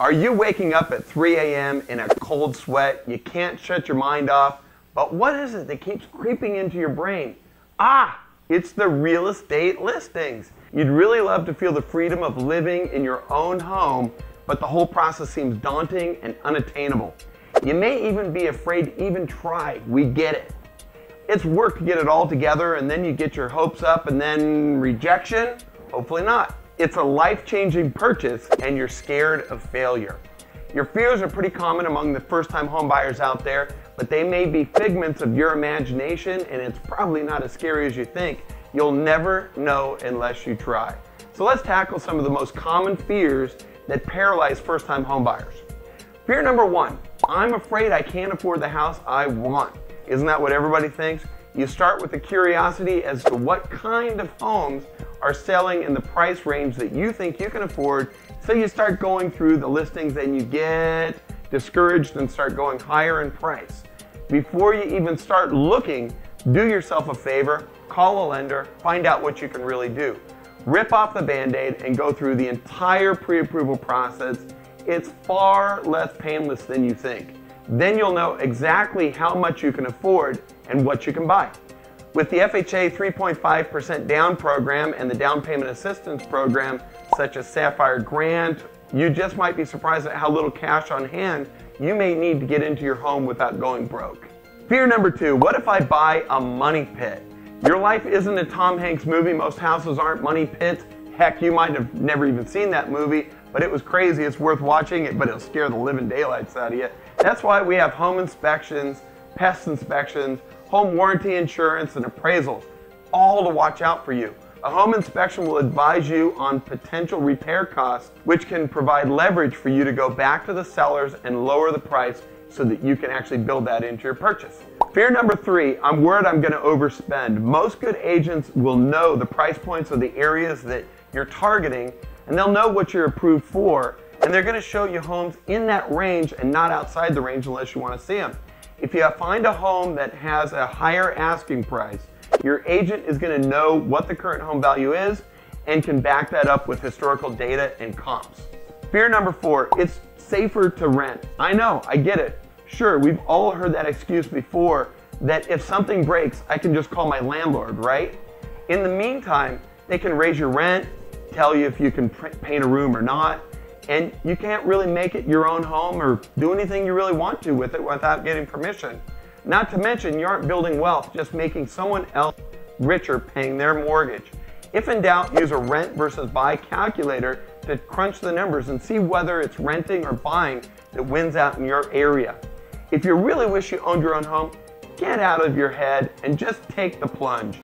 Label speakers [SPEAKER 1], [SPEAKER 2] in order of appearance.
[SPEAKER 1] Are you waking up at 3 a.m. in a cold sweat? You can't shut your mind off, but what is it that keeps creeping into your brain? It's the real estate listings. You'd really love to feel the freedom of living in your own home, but the whole process seems daunting and unattainable. You may even be afraid to even try. We get it. It's work to get it all together, and then you get your hopes up, and then rejection? Hopefully not. It's a life-changing purchase, and you're scared of failure. Your fears are pretty common among the first-time home buyers out there, but they may be figments of your imagination, and it's probably not as scary as you think. You'll never know unless you try. So let's tackle some of the most common fears that paralyze first-time home buyers. Fear number one, I'm afraid I can't afford the house I want. Isn't that what everybody thinks? You start with a curiosity as to what kind of homes are selling in the price range that you think you can afford, so you start going through the listings and you get discouraged and start going higher in price. Before you even start looking, do yourself a favor, call a lender, find out what you can really do. Rip off the Band-Aid and go through the entire pre-approval process. It's far less painless than you think. Then you'll know exactly how much you can afford and what you can buy. With the FHA 3.5% down program and the down payment assistance program, such as Sapphire Grant, you just might be surprised at how little cash on hand you may need to get into your home without going broke. Fear number two, what if I buy a money pit? Your life isn't a Tom Hanks movie. Most houses aren't money pits. Heck, you might have never even seen that movie, but it was crazy. It's worth watching it, but it'll scare the living daylights out of you. That's why we have home inspections, pest inspections, home warranty insurance, and appraisals, all to watch out for you. A home inspection will advise you on potential repair costs, which can provide leverage for you to go back to the sellers and lower the price so that you can actually build that into your purchase. Fear number three, I'm worried I'm going to overspend. Most good agents will know the price points of the areas that you're targeting, and they'll know what you're approved for, and they're going to show you homes in that range and not outside the range unless you want to see them. If you find a home that has a higher asking price, your agent is going to know what the current home value is and can back that up with historical data and comps. Fear number four, it's safer to rent. I know, I get it. Sure, we've all heard that excuse before, that if something breaks, I can just call my landlord, right? In the meantime, they can raise your rent, tell you if you can paint a room or not, and you can't really make it your own home or do anything you really want to with it without getting permission. Not to mention, you aren't building wealth, just making someone else richer paying their mortgage. If in doubt, use a rent versus buy calculator to crunch the numbers and see whether it's renting or buying that wins out in your area. If you really wish you owned your own home, get out of your head and just take the plunge.